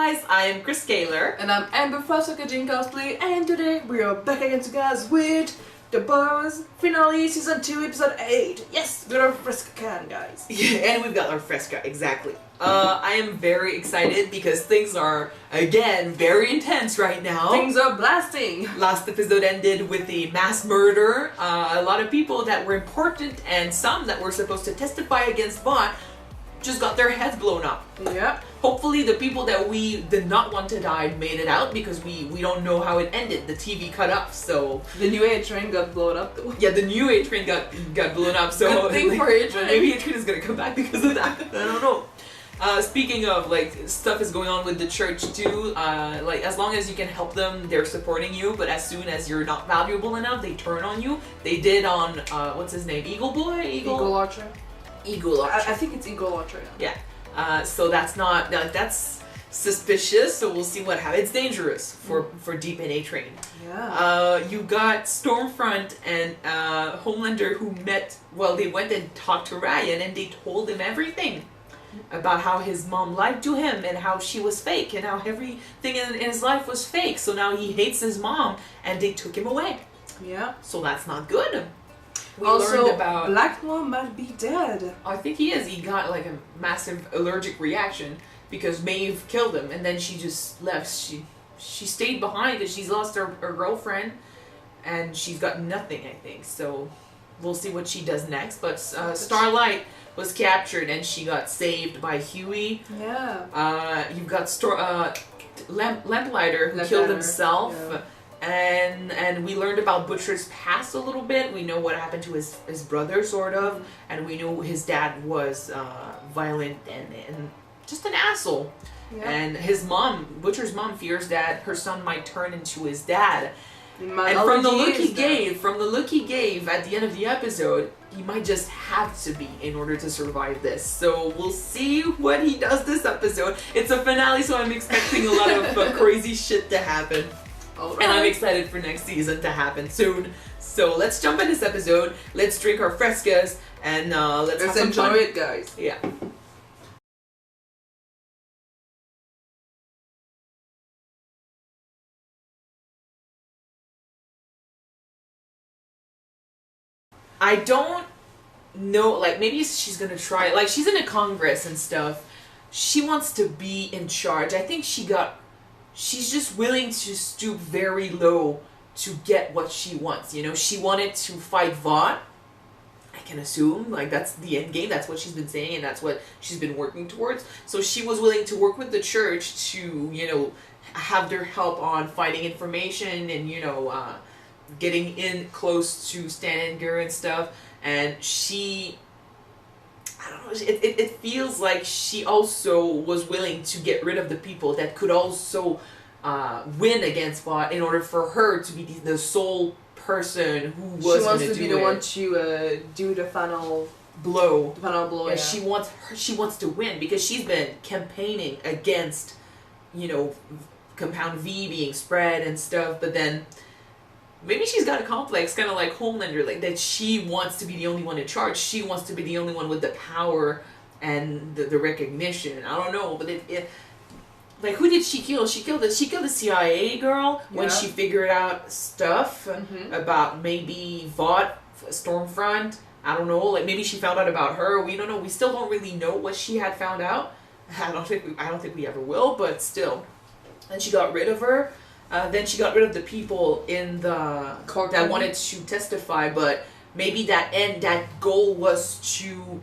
guys, I am Chris Kaler. And I'm Amber from Kyuujin Cosplay, and today we are back again to guys with the Boys finale season 2 episode 8. Yes, with our Fresca can, guys. Yeah, and we've got our Fresca, exactly. I am very excited because things are, again, very intense right now. Things are blasting. Last episode ended with a mass murder. A lot of people that were important and some that were supposed to testify against Vought just got their heads blown up. Yeah. Hopefully the people that we did not want to die made it out because we don't know how it ended. The TV cut off, so... The new A train got blown up though. Yeah, the new A train got blown up, so... Good thing for A train. Maybe A train is gonna come back because of that. I don't know. Speaking of, like, stuff is going on with the church too, like, as long as you can help them, they're supporting you, but as soon as you're not valuable enough, they turn on you. They did on, what's his name? Eagle Boy? Eagle Archer. Eagle Archer. I think it's Eagle Archer. Yeah. So that's not, that's suspicious, so we'll see what happens. It's dangerous for Deep in A Train. Yeah. You got Stormfront and Homelander who met, well, they went and talked to Ryan and they told him everything about how his mom lied to him and how she was fake and how everything in his life was fake. So now he hates his mom and they took him away. Yeah. So that's not good. We also, learned about Black Mom might be dead. I think he is. He got like a massive allergic reaction because Maeve killed him, and then she just left. She stayed behind because she's lost her girlfriend, and she's got nothing, I think. So we'll see what she does next. But Starlight was captured, and she got saved by Huey. Yeah. You've got Lamplighter who killed himself. Yeah. And we learned about Butcher's past a little bit. We know what happened to his brother, sort of, and we knew his dad was violent and just an asshole. Yeah. And his mom, Butcher's mom, fears that her son might turn into his dad. And from the look he gave at the end of the episode, he might just have to be in order to survive this. So we'll see what he does this episode. It's a finale, so I'm expecting a lot of crazy shit to happen. Right. And I'm excited for next season to happen soon. So let's jump in this episode. Let's drink our frescas and let's have some enjoy fun. it, guys. Yeah. I don't know, like, maybe she's gonna try, like, she's in a Congress and stuff. She wants to be in charge. I think she's just willing to stoop very low to get what she wants, you know? She wanted to fight Vought, I can assume, like, that's the end game, that's what she's been saying, and that's what she's been working towards. So she was willing to work with the church to, you know, have their help on fighting information and, you know, getting in close to Stan and Gur and stuff, and she... I don't know, it feels like she also was willing to get rid of the people that could also win against Vought in order for her to be the sole person who was going to do it. She wants to be the one to do the final blow. The final blow, yeah. She wants to win because she's been campaigning against, you know, Compound V being spread and stuff, but then maybe she's got a complex, kind of like Homelander, like that she wants to be the only one in charge. She wants to be the only one with the power and the recognition. I don't know, but it like, who did she kill? She killed the CIA girl when she figured out stuff about maybe Vought, Stormfront. I don't know, like maybe she found out about her. We don't know. We still don't really know what she had found out. I don't think we ever will, but still. And she got rid of her. Then she got rid of the people in the court that wanted to testify, but maybe that goal was to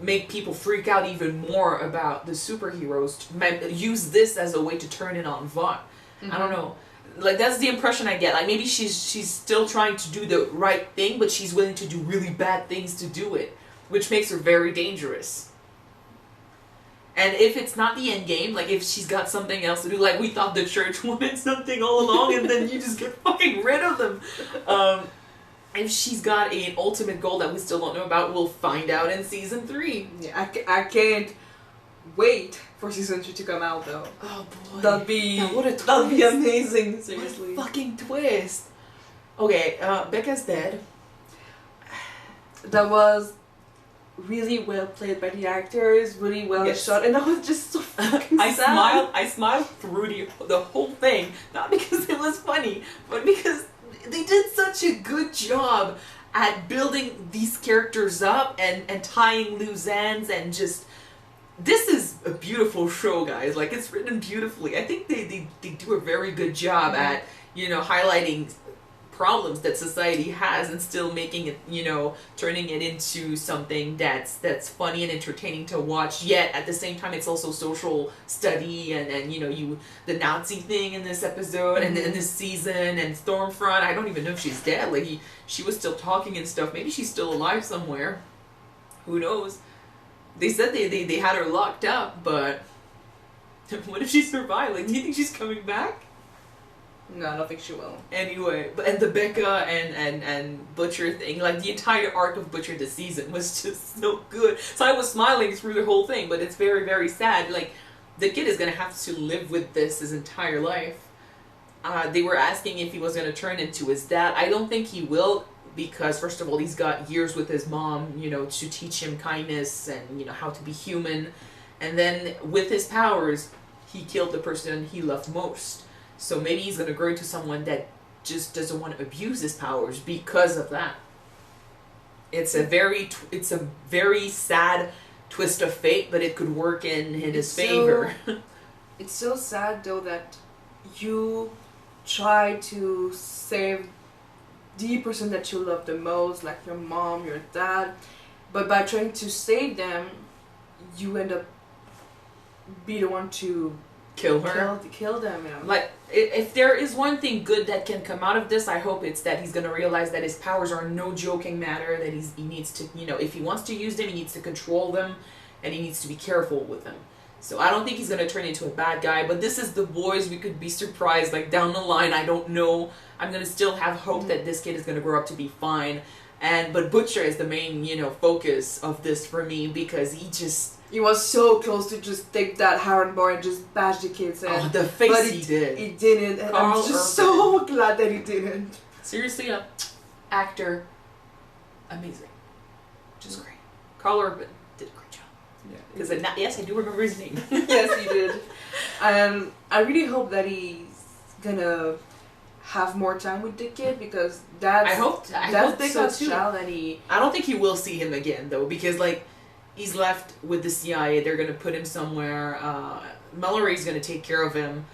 make people freak out even more about the superheroes, to use this as a way to turn it on Vought. I don't know. Like, that's the impression I get. Like, maybe she's still trying to do the right thing, but she's willing to do really bad things to do it, which makes her very dangerous. And if it's not the end game, like if she's got something else to do, like we thought the church wanted something all along and then you just get fucking rid of them. If she's got an ultimate goal that we still don't know about, we'll find out in season 3. Yeah, I can't wait for season 3 to come out though. Oh boy. That'd be amazing, seriously. What a fucking twist. Okay, Becca's dead. That was really well played by the actors, really well Yes. shot, and I was just so fucking I sad. smiled through the whole thing, not because it was funny, but because they did such a good job at building these characters up and tying loose ends and just. This is a beautiful show, guys. Like, it's written beautifully. I think they do a very good job at, highlighting problems that society has and still making it, turning it into something that's funny and entertaining to watch. Yet, at the same time, it's also social study and the Nazi thing in this episode and in this season and Stormfront. I don't even know if she's dead. Like, she was still talking and stuff. Maybe she's still alive somewhere. Who knows? They said they had her locked up, but what if she survived? Like, do you think she's coming back? No, I don't think she will. Anyway, and the Becca and Butcher thing, like the entire arc of Butcher this season was just so good. So I was smiling through the whole thing, but it's very, very sad. Like, the kid is gonna have to live with this his entire life. They were asking if he was gonna turn into his dad. I don't think he will. Because first of all, he's got years with his mom, to teach him kindness and, how to be human. And then with his powers, he killed the person he loved most. So maybe he's going to grow into someone that just doesn't want to abuse his powers because of that. It's a very sad twist of fate, but it could work in his favor. It's so sad though that you try to save the person that you love the most, like your mom, your dad, but by trying to save them, you end up be the one to Kill her. Kill them. Like, if there is one thing good that can come out of this, I hope it's that he's gonna realize that his powers are no joking matter. That he needs to, if he wants to use them, he needs to control them, and he needs to be careful with them. So I don't think he's gonna turn into a bad guy. But this is The Boys. We could be surprised, like down the line. I don't know. I'm gonna still have hope that this kid is gonna grow up to be fine. But Butcher is the main, focus of this for me because he was so close to just take that Harron bar and just bash the kids in. Oh, the face but he did. He didn't, and I'm just so glad that he didn't. Seriously, actor, amazing, just great. Carl Urban did a great job. Yeah. Because yes, I do remember his name. Yes, he did. I really hope that he's gonna have more time with the kid because that's Becca's child, and I don't think he will see him again though because he's left with the CIA. They're gonna put him somewhere. Mallory's gonna take care of him.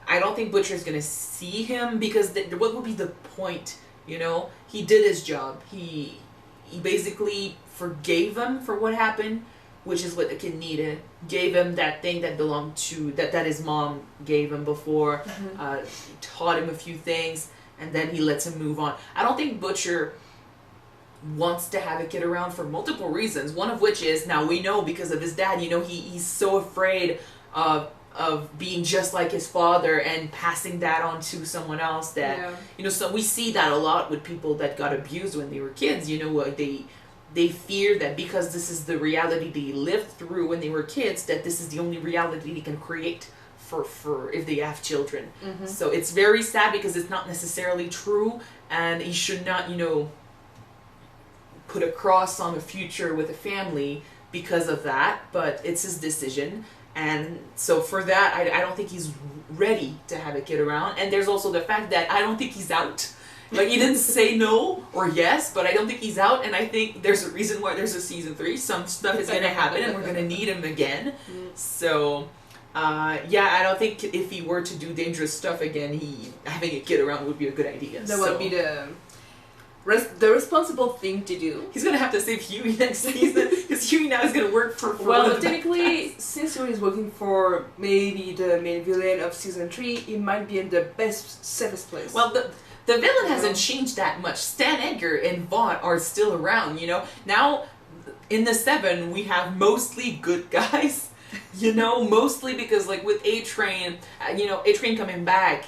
I don't think Butcher's gonna see him because what would be the point? He did his job. He basically forgave him for what happened, which is what the kid needed. Gave him that thing that belonged to that his mom gave him before. Taught him a few things, and then he lets him move on. I don't think Butcher wants to have a kid around for multiple reasons. One of which is, now we know because of his dad, he's so afraid of being just like his father and passing that on to someone else that, so we see that a lot with people that got abused when they were kids. They fear that because this is the reality they lived through when they were kids, that this is the only reality they can create for if they have children. So it's very sad because it's not necessarily true, and he should not, put a cross on a future with a family because of that, but it's his decision. And so for that, I don't think he's ready to have a kid around. And there's also the fact that I don't think he's out. Like, he didn't say no or yes, but I don't think he's out, and I think there's a reason why there's a season 3. Some stuff is going to happen, and we're going to need him again. So, I don't think if he were to do dangerous stuff again, having a kid around would be a good idea. That would be the responsible thing to do. He's going to have to save Huey next season, because Huey now is going to work for well, technically, since Huey is working for maybe the main villain of season 3, he might be in the safest place. Well, the villain hasn't changed that much. Stan Edgar and Vought are still around, Now, in the 7, we have mostly good guys, mostly because, with A-Train, A-Train coming back,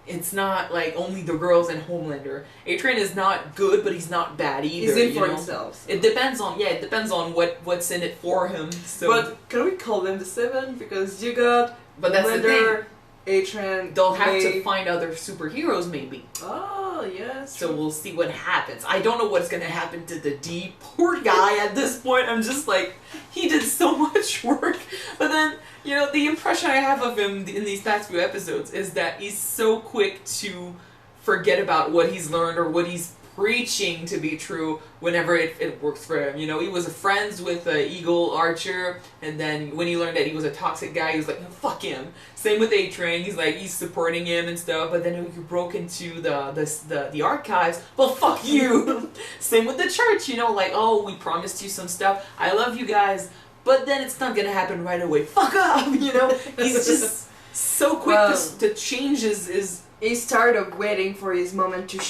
it's not, only the girls and Homelander. A-Train is not good, but he's not bad either. He's in for himself. It depends on what's in it for him. So. But can we call them the 7? Because you got But that's Homelander, A-Train. They'll have to find other superheroes, maybe. Oh, yes. So we'll see what happens. I don't know what's gonna happen to the D. Poor guy at this point. I'm just like, he did so much work. But then, you know, the impression I have of him in these past few episodes is that he's so quick to forget about what he's learned or what he's preaching to be true whenever it works for him. You know, he was friends with Eagle Archer, and then when he learned that he was a toxic guy, he was like, fuck him. Same with A-Train, he's supporting him and stuff, but then when you broke into the archives, well, fuck you. Same with the church, you know, like, oh, we promised you some stuff, I love you guys, but then it's not gonna happen right away. Fuck up, you know? He's just so quick to change his... He's tired of waiting for his moment to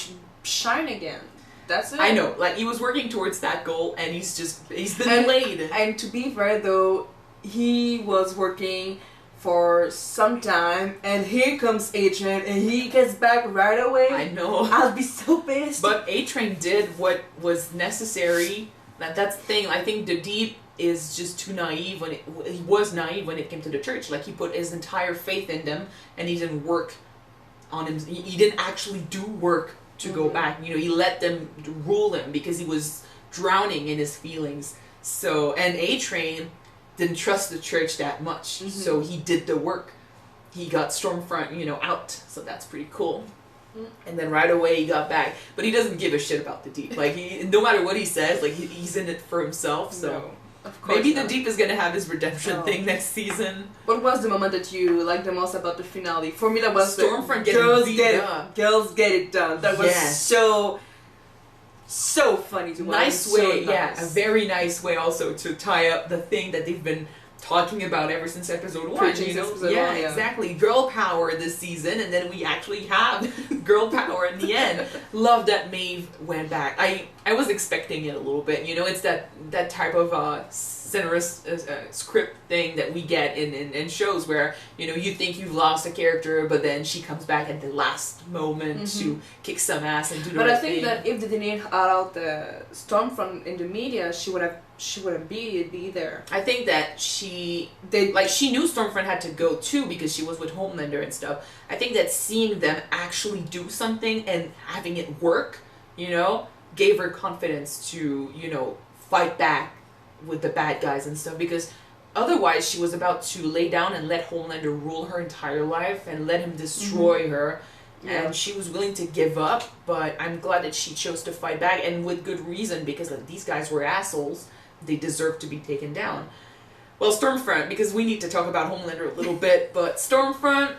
shine again. That's it. I know, like, he was working towards that goal, and he's been delayed. And to be fair, though, he was working for some time, and here comes A-Train, and he gets back right away. I know. I'll be so pissed. But A-Train did what was necessary. That's the thing. I think the Deep is just too naive he was naive when it came to the church. Like, he put his entire faith in them, and he didn't work on him. He didn't actually do work to go back. You know, he let them rule him because he was drowning in his feelings. So, and A-Train didn't trust the church that much, so he did the work. He got Stormfront, you know, out, so that's pretty cool. And then right away he got back, but he doesn't give a shit about the Deep. Like, no matter what he says, like, he's in it for himself. So no, of course maybe not. the Deep is gonna have his redemption thing next season. What was the moment that you liked the most about the finale? For me, that was Stormfront Girls Get It Done. That was so funny to watch. Nice way, a very nice way also to tie up the thing that they've been talking about ever since episode 1. You know, exactly. Girl power this season, and then we actually have girl power in the end. Love that Maeve went back. I was expecting it a little bit. You know, it's that type of script thing that we get in shows where, you know, you think you've lost a character, but then she comes back at the last moment to kick some ass and do the right thing. But I think that if they didn't add out the Stormfront in the media, she wouldn't be there. I think that she knew Stormfront had to go too because she was with Homelander and stuff. I think that seeing them actually do something and having it work, you know, gave her confidence to, you know, fight back with the bad guys and stuff, because otherwise she was about to lay down and let Homelander rule her entire life and let him destroy her. And she was willing to give up, but I'm glad that she chose to fight back, and with good reason, because like, these guys were assholes. They deserve to be taken down. Well, Stormfront, because we need to talk about Homelander a little bit, but Stormfront,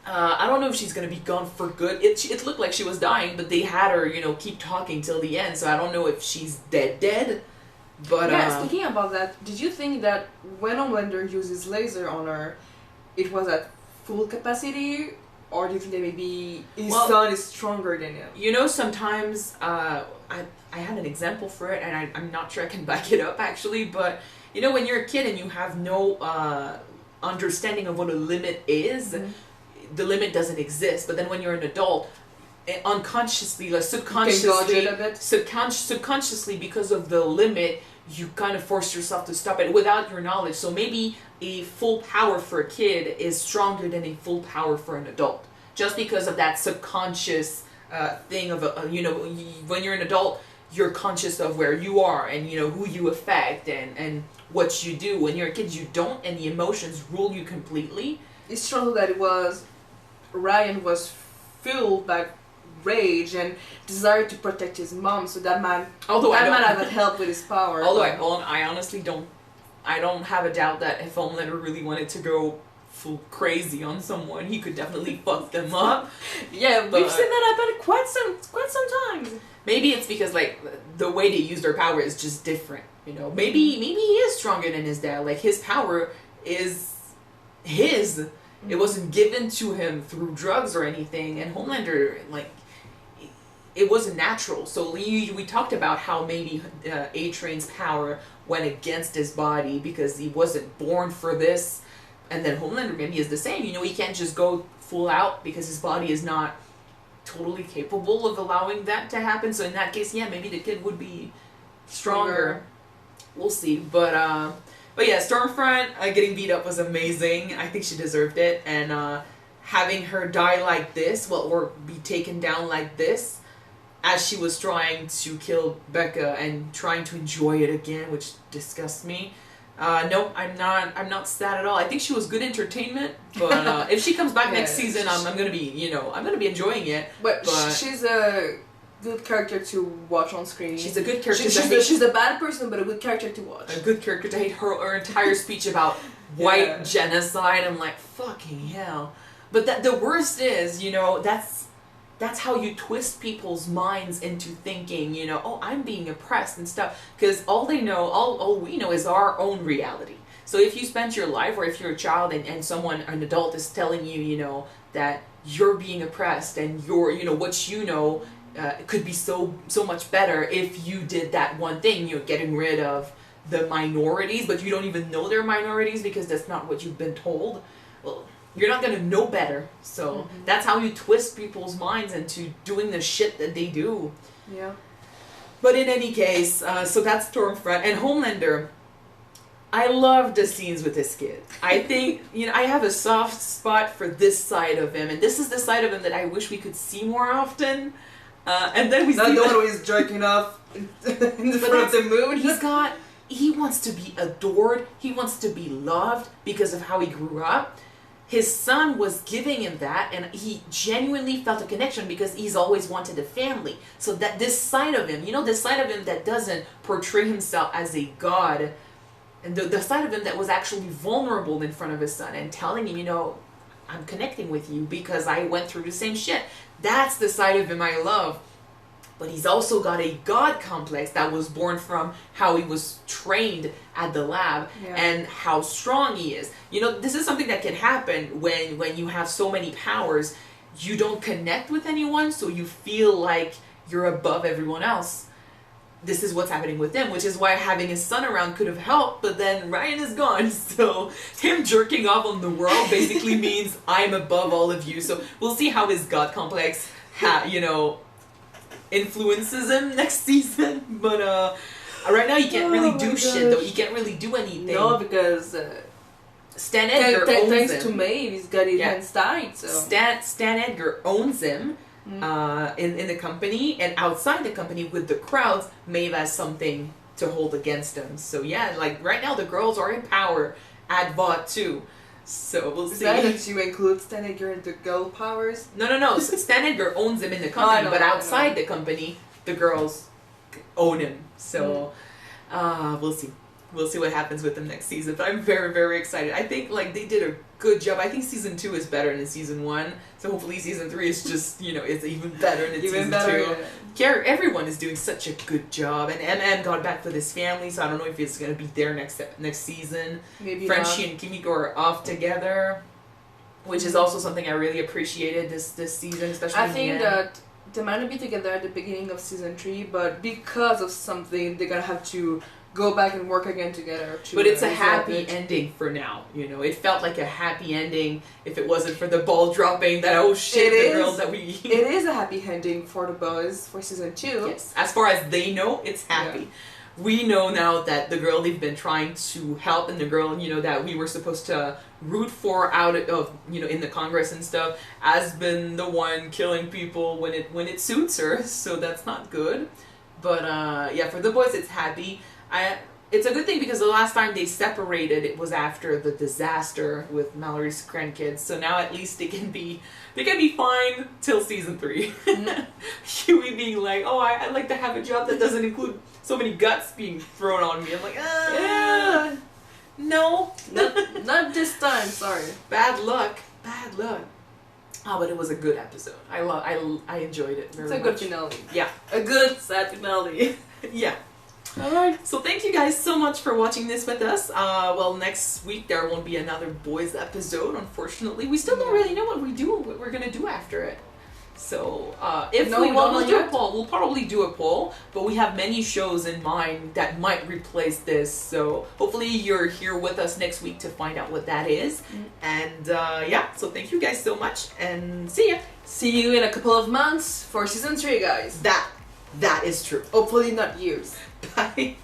I don't know if she's going to be gone for good. It looked like she was dying, but they had her, you know, keep talking till the end, so I don't know if she's dead. But speaking about that, did you think that when Homelander uses laser on her, it was at full capacity, or do you think that maybe his son is stronger than him? You know, sometimes I had an example for it, and I'm not sure I can back it up actually, but you know, when you're a kid and you have no understanding of what a limit is, the limit doesn't exist. But then when you're an adult, unconsciously, like subconsciously, because of the limit, you kind of force yourself to stop it without your knowledge. So maybe a full power for a kid is stronger than a full power for an adult, just because of that subconscious thing of you know, when you're an adult, you're conscious of where you are and, you know, who you affect and what you do. When you're a kid, you don't, and the emotions rule you completely. It's true that Ryan was filled by rage and desire to protect his mom, so that man had help with his power. Although I honestly don't have a doubt that if Homelander really wanted to go full crazy on someone, he could definitely fuck them up. Yeah, we've seen that happen quite some times. Maybe it's because, like, the way they use their power is just different, you know. Maybe he is stronger than his dad. Like, his power is his. It wasn't given to him through drugs or anything. And Homelander, like, it wasn't natural. So we talked about how maybe A-Train's power went against his body because he wasn't born for this. And then Homelander maybe is the same. You know, he can't just go full out because his body is not totally capable of allowing that to happen. So in that case, yeah, maybe the kid would be stronger. We'll see. But yeah, Stormfront getting beat up was amazing. I think she deserved it. And having her die like this, well, or be taken down like this, as she was trying to kill Becca and trying to enjoy it again, which disgusts me. No, I'm not sad at all. I think she was good entertainment, but if she comes back next season, I'm gonna be, I'm gonna be enjoying it. But she's a good character to watch on screen. She's a good character. She's a bad person, but a good character to watch. A good character to hate. Her entire speech about white genocide. I'm like, fucking hell. But the worst is, that's how you twist people's minds into thinking, oh, I'm being oppressed and stuff. Because all we know is our own reality. So if you spent your life, or if you're a child and an adult is telling you, that you're being oppressed and what could be so much better if you did that one thing, getting rid of the minorities, but you don't even know they're minorities because that's not what you've been told. Well, you're not going to know better. So that's how you twist people's minds into doing the shit that they do. Yeah. But in any case, so that's Stormfront. And Homelander, I love the scenes with this kid. I think, I have a soft spot for this side of him. And this is the side of him that I wish we could see more often. And then we see... Not the one where he's jerking off in the front of the moon. He wants to be adored. He wants to be loved because of how he grew up. His son was giving him that, and he genuinely felt a connection because he's always wanted a family. So that this side of him, this side of him that doesn't portray himself as a god, and the side of him that was actually vulnerable in front of his son and telling him, I'm connecting with you because I went through the same shit. That's the side of him I love. But he's also got a god complex that was born from how he was trained at the lab and how strong he is. This is something that can happen when you have so many powers. You don't connect with anyone, so you feel like you're above everyone else. This is what's happening with him, which is why having his son around could have helped, but then Ryan is gone, so him jerking off on the world basically means I'm above all of you. So we'll see how his god complex influences him next season, but right now he can't really do shit though. He can't really do anything. No, because Stan Edgar owns him. Thanks to Maeve, he's got his hands tied. So Stan Edgar owns him in the company, and outside the company with the crowds, Maeve has something to hold against him. So right now the girls are in power at VOD too. So we'll see. That you include Stan Edgar in the girl powers? No. Stan Edgar owns him in the company, but outside the company, the girls own him. So we'll see. We'll see what happens with them next season. But I'm very, very excited. I think they did a good job. I think season 2 is better than season 1. So hopefully season 3 is just it's even better than season 2. Yeah. Everyone is doing such a good job, and MM got back with his family, so I don't know if it's gonna be there next season. Maybe Frenchie and Kimiko are off together, which is also something I really appreciated this season, especially. I think that they might not be together at the beginning of season 3, but because of something, they're gonna have to go back and work again together. But it's a happy ending for now. It felt like a happy ending if it wasn't for the ball dropping that girls that we... It is a happy ending for the boys for season 2. Yes. As far as they know, it's happy. Yeah. We know now that the girl they've been trying to help and the girl, that we were supposed to root for out of, in the Congress and stuff, has been the one killing people when it suits her. So that's not good. But for the boys, it's happy. It's a good thing because the last time they separated, it was after the disaster with Mallory's grandkids. So now at least they can be fine till season 3. Huey being like, oh, I'd like to have a job that doesn't include so many guts being thrown on me. I'm like, no, not this time. Sorry. Bad luck. Oh, but it was a good episode. I enjoyed it very much. It's a good finale. Yeah, a good sad finale. Yeah. Alright, so thank you guys so much for watching this with us. Next week there won't be another boys episode, unfortunately. We still don't really know what we're gonna do after it. So, we'll do a poll. We'll probably do a poll, but we have many shows in mind that might replace this. So, hopefully you're here with us next week to find out what that is. And, so thank you guys so much, and see ya! See you in a couple of months for season 3, guys. That is true. Hopefully not years. Bye.